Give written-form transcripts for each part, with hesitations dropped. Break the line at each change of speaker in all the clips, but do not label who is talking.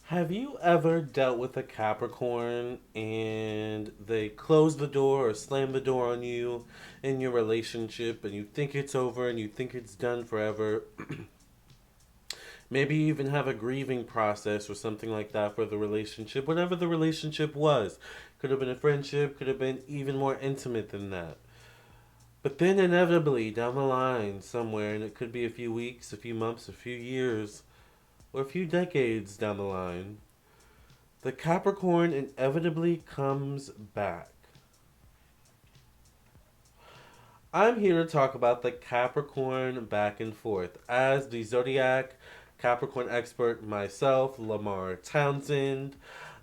Have you ever dealt with a Capricorn and they close the door or slam the door on you in your relationship and you think it's over and you think it's done forever? Maybe you even have a grieving process or something like that for the relationship, whatever the relationship was. Could have been a friendship, could have been even more intimate than that. But then inevitably down the line somewhere, and it could be a few weeks, a few months, a few years, or a few decades down the line, the Capricorn inevitably comes back. I'm here to talk about the Capricorn back and forth. As the Zodiac Capricorn expert myself, Lamarr Townsend,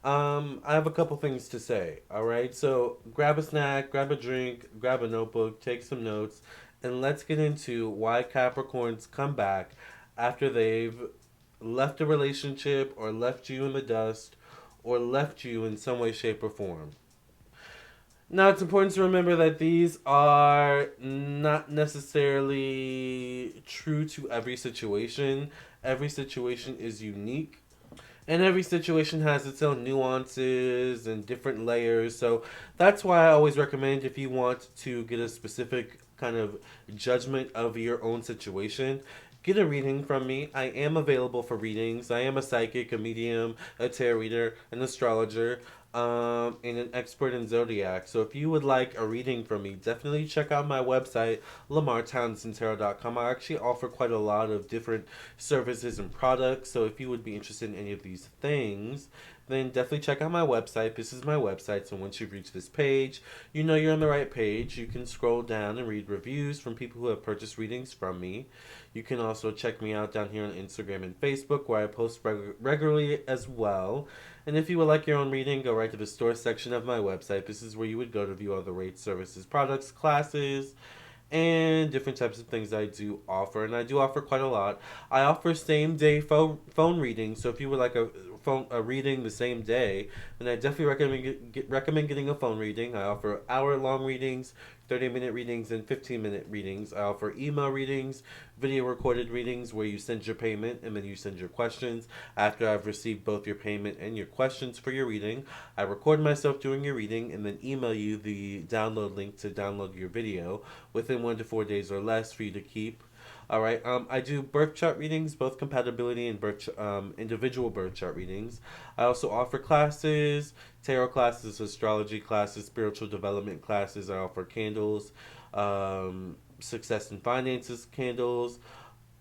I have a couple things to say. All right, so grab a snack, grab a drink, grab a notebook, take some notes, and let's get into why Capricorns come back after they've left a relationship or left you in the dust or left you in some way, shape, or form. Now, it's important to remember that these are not necessarily true to every situation. Every situation is unique, and every situation has its own nuances and different layers. So, that's why I always recommend if you want to get a specific kind of judgment of your own situation, get a reading from me. I am available for readings. I am a psychic, a medium, a tarot reader, an astrologer, and an expert in zodiac. So if you would like a reading from me, definitely check out my website, lamarrtownsendtarot.com. I actually offer quite a lot of different services and products. So if you would be interested in any of these things, then definitely check out my website. This is my website, so once you reach this page, you know you're on the right page. You can scroll down and read reviews from people who have purchased readings from me. You can also check me out down here on Instagram and Facebook, where I post regularly as well. And if you would like your own reading, go right to the store section of my website. This is where you would go to view all the rates, services, products, classes, and different types of things I do offer. And I do offer quite a lot. I offer same day phone readings. So if you would like a reading the same day, then I definitely recommend getting a phone reading. I offer hour long readings, 30-minute readings, and 15-minute readings. I offer email readings, video recorded readings where you send your payment and then you send your questions. After I've received both your payment and your questions for your reading, I record myself doing your reading and then email you the download link to download your video within 1 to 4 days or less for you to keep. All right. I do birth chart readings, both compatibility and individual birth chart readings. I also offer classes, tarot classes, astrology classes, spiritual development classes. I offer candles, success and finances candles,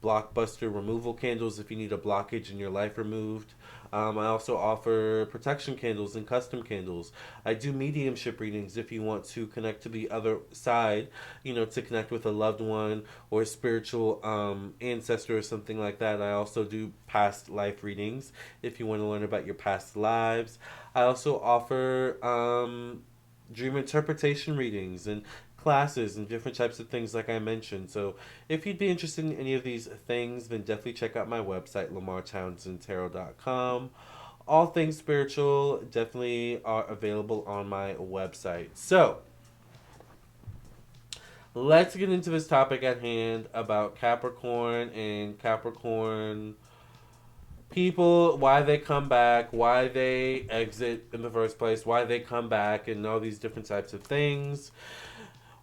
blockbuster removal candles if you need a blockage in your life removed. I also offer protection candles and custom candles. I do mediumship readings if you want to connect to the other side, to connect with a loved one or a spiritual ancestor or something like that. I also do past life readings if you want to learn about your past lives. I also offer dream interpretation readings and classes and different types of things like I mentioned. So if you'd be interested in any of these things, then definitely check out my website, lamarrtownsendtarot.com. All things spiritual definitely are available on my website. So let's get into this topic at hand about Capricorn and Capricorn people, why they come back, why they exit in the first place, why they come back, and all these different types of things.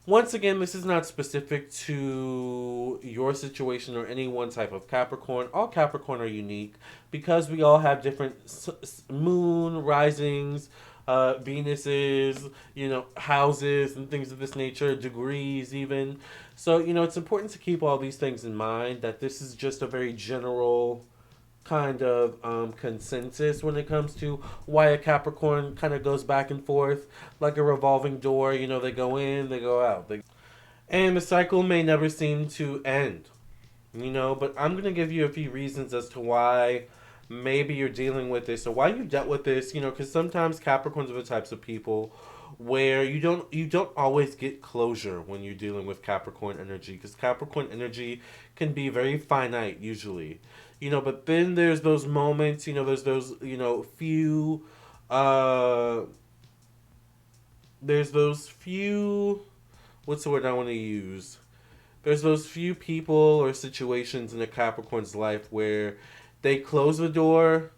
Once again, this is not specific to your situation or any one type of Capricorn. All Capricorn are unique because we all have different moon risings, Venuses, houses and things of this nature, degrees even. So, it's important to keep all these things in mind that this is just a very general kind of consensus when it comes to why a Capricorn kind of goes back and forth like a revolving door. They go in, they go out. And the cycle may never seem to end, but I'm going to give you a few reasons as to why maybe you're dealing with this or why you dealt with this, because sometimes Capricorns are the types of people where you don't always get closure when you're dealing with Capricorn energy, because Capricorn energy can be very finite usually, but then there's those moments, there's those few uh there's those few what's the word I want to use, there's those few people or situations in a Capricorn's life where they close the door,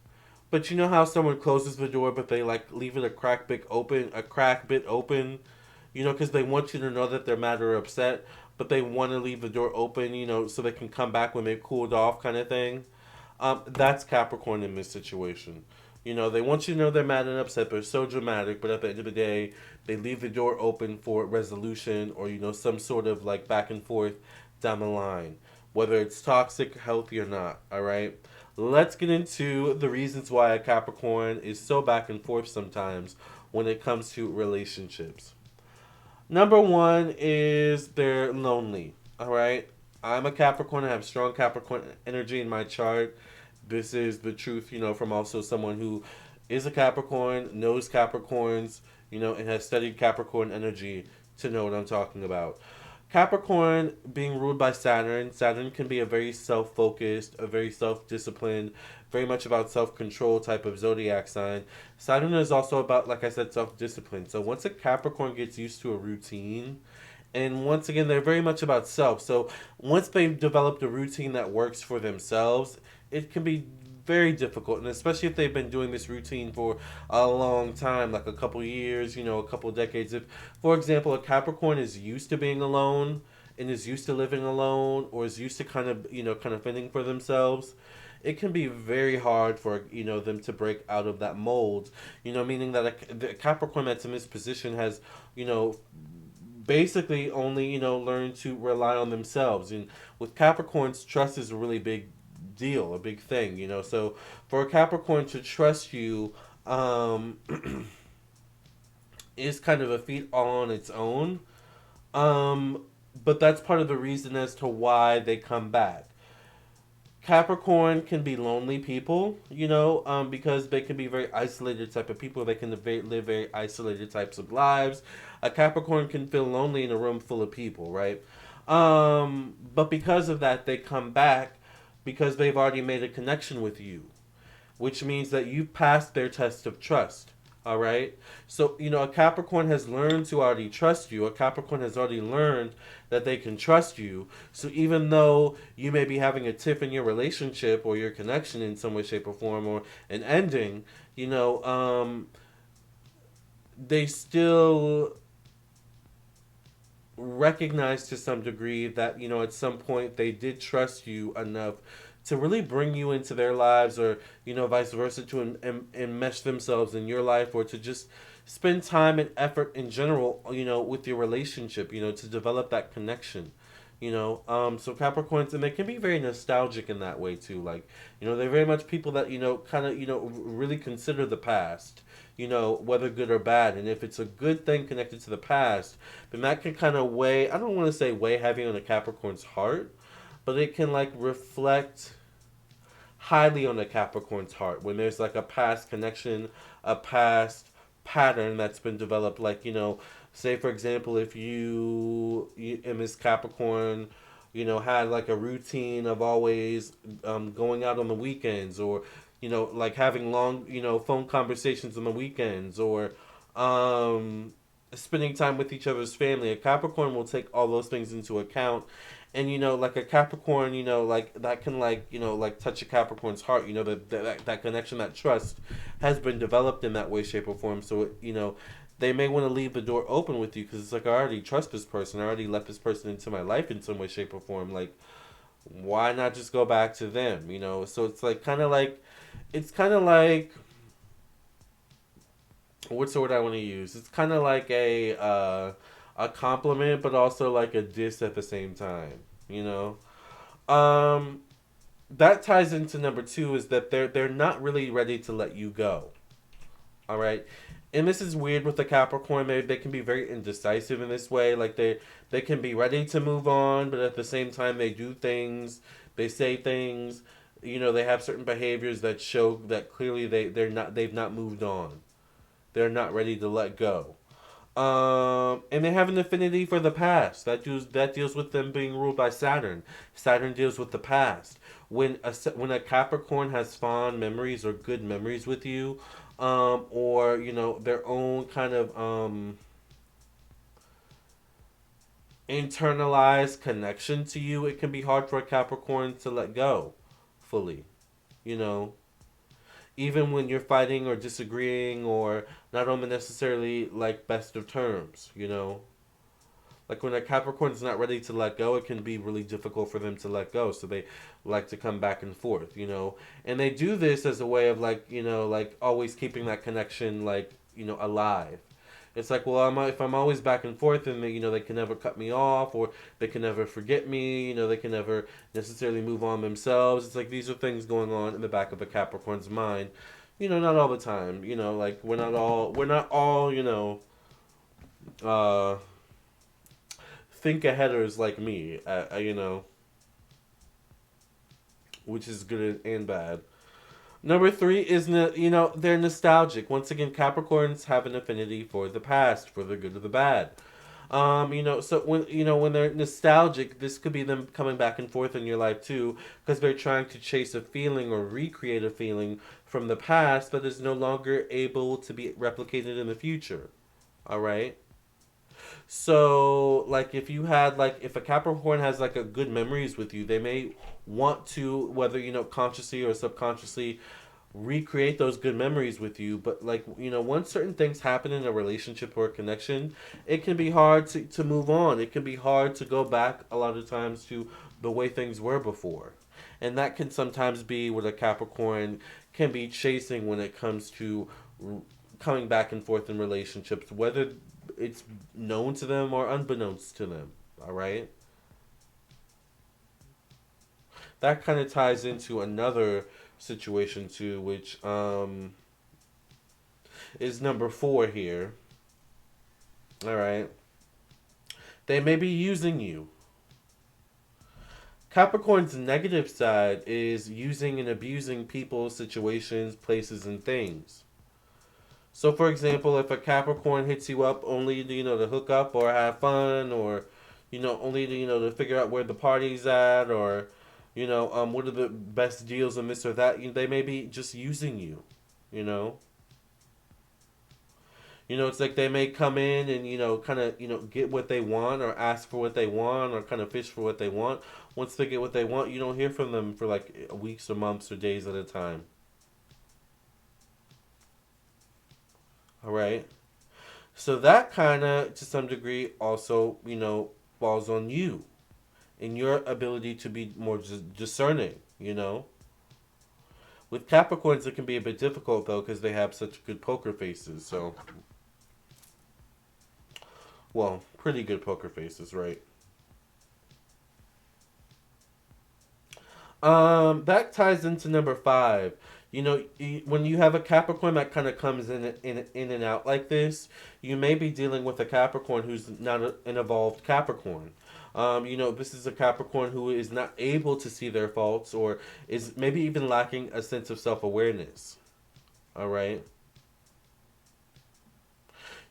But you know how someone closes the door, but they like leave it a crack bit open, because they want you to know that they're mad or upset, but they want to leave the door open, so they can come back when they've cooled off, kind of thing. That's Capricorn in this situation. They want you to know they're mad and upset, they're so dramatic, but at the end of the day, they leave the door open for resolution or, some sort of like back and forth down the line, whether it's toxic, healthy, or not. All right. Let's get into the reasons why a Capricorn is so back and forth sometimes when it comes to relationships. Number one is they're lonely. All right. I'm a Capricorn. I have strong Capricorn energy in my chart. This is the truth, from also someone who is a Capricorn, knows Capricorns, and has studied Capricorn energy to know what I'm talking about. Capricorn being ruled by Saturn, Saturn can be a very self focused, a very self disciplined, very much about self control type of zodiac sign. Saturn is also about, like I said, self discipline. So once a Capricorn gets used to a routine, and once again, they're very much about self. So once they've developed a routine that works for themselves, it can be very difficult, and especially if they've been doing this routine for a long time, like a couple years, a couple decades. If, for example, a Capricorn is used to being alone and is used to living alone, or is used to kind of fending for themselves, it can be very hard for them to break out of that mold. Meaning that the Capricorn that's in this position has basically only learn to rely on themselves. And with Capricorns, trust is a really big deal, a big thing. So for a Capricorn to trust you um is kind of a feat all on its own. um but that's part of the reason as to why they come back. Capricorn can be lonely people, because they can be very isolated type of people. They can live very isolated types of lives. A Capricorn can feel lonely in a room full of people, right? But because of that, they come back because they've already made a connection with you, which means that you've passed their test of trust. All right. So, a Capricorn has learned to already trust you. A Capricorn has already learned that they can trust you. So, even though you may be having a tiff in your relationship or your connection in some way, shape, or form, or an ending, they still recognize to some degree that at some point they did trust you enough to really bring you into their lives, or vice versa, to enmesh themselves in your life, or to just spend time and effort in general with your relationship, to develop that connection. So Capricorns, and they can be very nostalgic in that way too. Like, they're very much people that kind of really consider the past, whether good or bad. And if it's a good thing connected to the past, then that can kind of weigh, I don't want to say weigh heavy on a Capricorn's heart, but it can like reflect highly on a Capricorn's heart when there's like a past connection, a past pattern that's been developed. Like, say for example, if you in this Capricorn, had like a routine of always going out on the weekends, or like having long phone conversations on the weekends, or spending time with each other's family. A Capricorn will take all those things into account. And like a Capricorn, like that can like like touch a Capricorn's heart. That connection, that trust, has been developed in that way, shape, or form. So they may want to leave the door open with you because it's like, I already trust this person. I already let this person into my life in some way, shape, or form. Like, why not just go back to them? So it's like it's kind of like what's the word I want to use? It's kind of like a compliment, but also like a diss at the same time. You know. Um, that ties into number two, is that they're not really ready to let you go. All right. And this is weird with the Capricorn. They can be very indecisive in this way. Like they can be ready to move on, but at the same time they do things, they say things. They have certain behaviors that show that clearly they've not moved on. They're not ready to let go. And they have an affinity for the past. That deals with them being ruled by Saturn. Saturn deals with the past. When a Capricorn has fond memories or good memories with you, or their own kind of internalized connection to you, it can be hard for a Capricorn to let go fully. You know, even when you're fighting or disagreeing or not on the necessarily like best of terms, you know. Like when a Capricorn's not ready to let go, it can be really difficult for them to let go. So they like to come back and forth, you know. And they do this as a way of like, you know, like always keeping that connection like, you know, alive. It's like, well, if I'm always back and forth, and they, you know, they can never cut me off, or they can never forget me. You know, they can never necessarily move on themselves. It's like these are things going on in the back of a Capricorn's mind. You know, not all the time. You know, like we're not all, you know, uh, think aheaders like me. You know, which is good and bad. Number three is, you know, they're nostalgic. Once again, Capricorns have an affinity for the past, for the good or the bad. You know, so when they're nostalgic, this could be them coming back and forth in your life too, because they're trying to chase a feeling or recreate a feeling from the past that is no longer able to be replicated in the future. All right. So, like, if a Capricorn has like a good memories with you, they may want to, whether you know consciously or subconsciously, recreate those good memories with you. But like, you know, once certain things happen in a relationship or a connection, it can be hard to move on. It can be hard to go back a lot of times to the way things were before. And that can sometimes be what a Capricorn can be chasing when it comes to coming back and forth in relationships, whether it's known to them or unbeknownst to them. All right. That kind of ties into another situation too, which is number four here. All right. They may be using you. Capricorn's negative side is using and abusing people, situations, places, and things. So, for example, if a Capricorn hits you up only to, you know, to hook up or have fun, or you know, only to, you know, to figure out where the party's at, or you know, what are the best deals and this or that, they may be just using you. You know, it's like they may come in and, you know, kind of, you know, get what they want or ask for what they want or kind of fish for what they want. Once they get what they want, you don't hear from them for like weeks or months or days at a time. All right. So that kind of, to some degree, also, you know, falls on you in your ability to be more discerning, you know. With Capricorns, it can be a bit difficult, though, because they have such good poker faces. So, well, pretty good poker faces, right? That ties into number five. You know, when you have a Capricorn that kind of comes in and out like this, you may be dealing with a Capricorn who's not an evolved Capricorn. You know, this is a Capricorn who is not able to see their faults or is maybe even lacking a sense of self awareness. All right.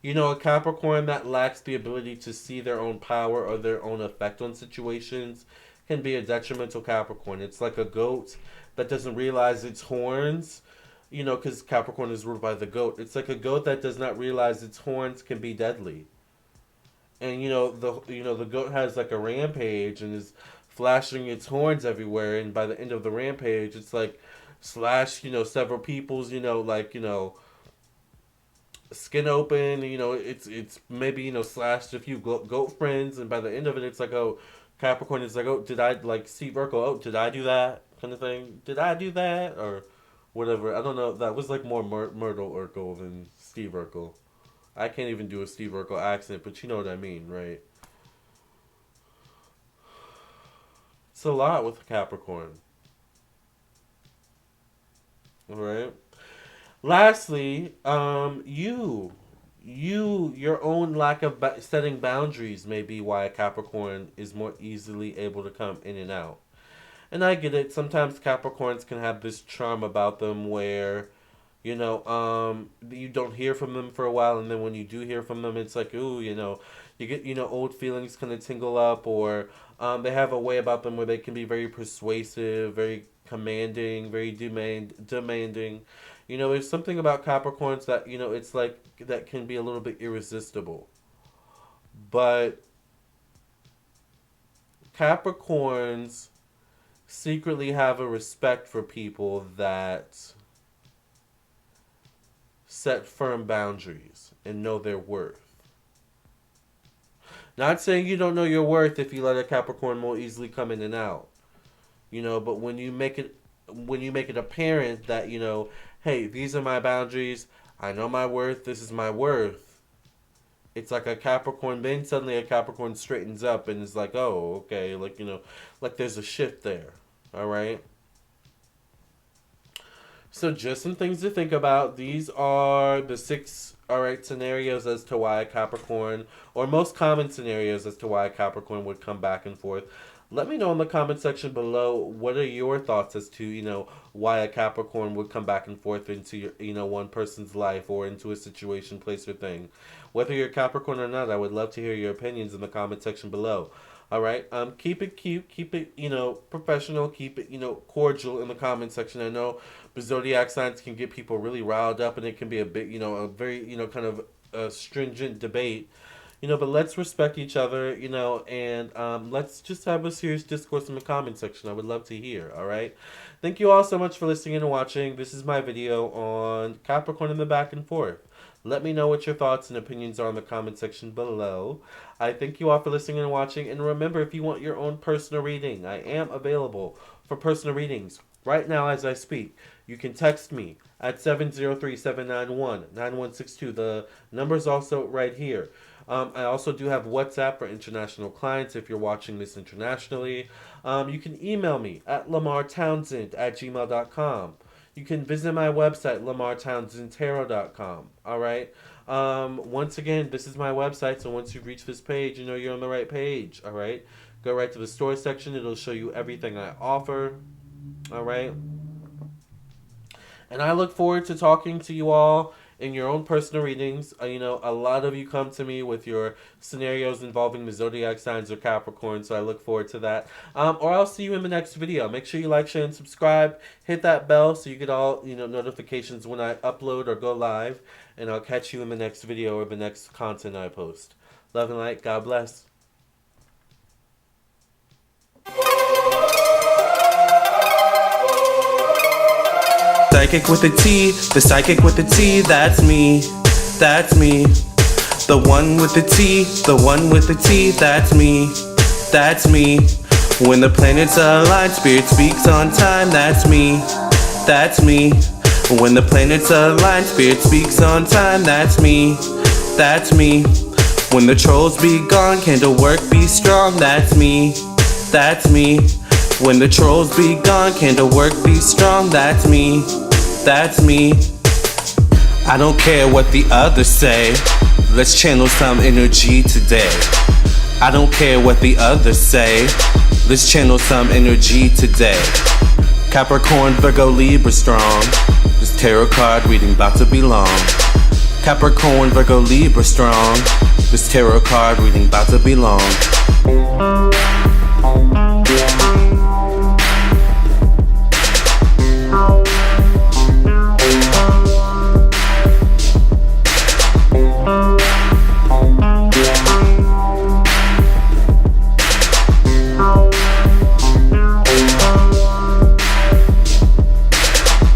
You know, a Capricorn that lacks the ability to see their own power or their own effect on situations can be a detrimental Capricorn. It's like a goat that doesn't realize its horns, you know, because Capricorn is ruled by the goat. It's like a goat that does not realize its horns can be deadly. And the goat has like a rampage and is flashing its horns everywhere. And by the end of the rampage, it's like slash, you know, several people's, you know, like, you know, skin open. You know, it's maybe, you know, slashed a few goat friends, and by the end of it, it's like, oh, Capricorn is like, oh, did I like Steve Urkel? Oh, did I do that kind of thing? Did I do that or whatever? I don't know. That was like more Myrtle Urkel than Steve Urkel. I can't even do a Steve Urkel accent, but you know what I mean, right? It's a lot with Capricorn, all right? Lastly, your own lack of setting boundaries may be why a Capricorn is more easily able to come in and out. And I get it. Sometimes Capricorns can have this charm about them where, you don't hear from them for a while, and then when you do hear from them, it's like, ooh, you get, old feelings kind of tingle up, or they have a way about them where they can be very persuasive, very commanding, very demanding. There's something about Capricorns that, it's like that can be a little bit irresistible. But Capricorns secretly have a respect for people that set firm boundaries and know their worth. Not saying you don't know your worth if you let a Capricorn more easily come in and out. But when you make it apparent that, hey, these are my boundaries, I know my worth, this is my worth. It's like a Capricorn, then suddenly a Capricorn straightens up and is like, oh, okay, like there's a shift there. All right? So just some things to think about. These are the 6, scenarios as to why a Capricorn, or most common scenarios as to why a Capricorn would come back and forth. Let me know in the comment section below, what are your thoughts as to, why a Capricorn would come back and forth into your, one person's life or into a situation, place, or thing. Whether you're a Capricorn or not, I would love to hear your opinions in the comment section below. All right, keep it cute, keep it, professional, keep it, cordial in the comment section. I know the zodiac signs can get people really riled up, and it can be a bit, a very, kind of a stringent debate. But let's respect each other, and let's just have a serious discourse in the comment section. I would love to hear, all right? Thank you all so much for listening and watching. This is my video on Capricorn and the back and forth. Let me know what your thoughts and opinions are in the comment section below. I thank you all for listening and watching. And remember, if you want your own personal reading, I am available for personal readings right now as I speak. You can text me at 703-791-9162. The number is also right here. I also do have WhatsApp for international clients if you're watching this internationally. You can email me at lamarrtownsend@gmail.com. You can visit my website, lamarrtownsendtarot.com. All right. Once again, this is my website, so once you reach this page, you're on the right page. All right. Go right to the store section. It'll show you everything I offer. All right. And I look forward to talking to you all in your own personal readings. A lot of you come to me with your scenarios involving the zodiac signs or Capricorn, so I look forward to that. Or I'll see you in the next video. Make sure you like, share, and subscribe. Hit that bell so you get all, notifications when I upload or go live. And I'll catch you in the next video or the next content I post. Love and light. God bless.
Psychic with a T, the psychic with a T, that's me, that's me. The one with the T, the one with the T, that's me, that's me. When the planets align, spirit speaks on time, that's me, that's me. When the planets align, spirit speaks on time, that's me, that's me. When the trolls be gone, candle work be strong, that's me, that's me. When the trolls be gone, candle work be strong, that's me, that's me. I don't care what the others say, let's channel some energy today. I don't care what the others say, let's channel some energy today. Capricorn, Virgo, Libra strong, this tarot card reading about to be long. Capricorn, Virgo, Libra strong, this tarot card reading about to be long.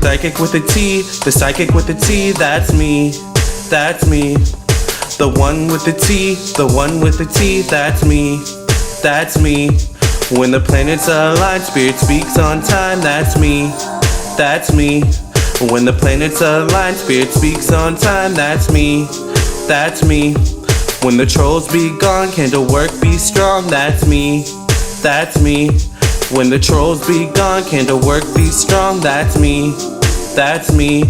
Psychic with a T, the psychic with a T, that's me, that's me. The one with the T, the one with the T, that's me, that's me. When the planets align, spirit speaks on time, that's me, that's me. When the planets align, spirit speaks on time, that's me, that's me. When the trolls be gone, candle work be strong, that's me, that's me. When the trolls be gone, candle work be strong, that's me, that's me.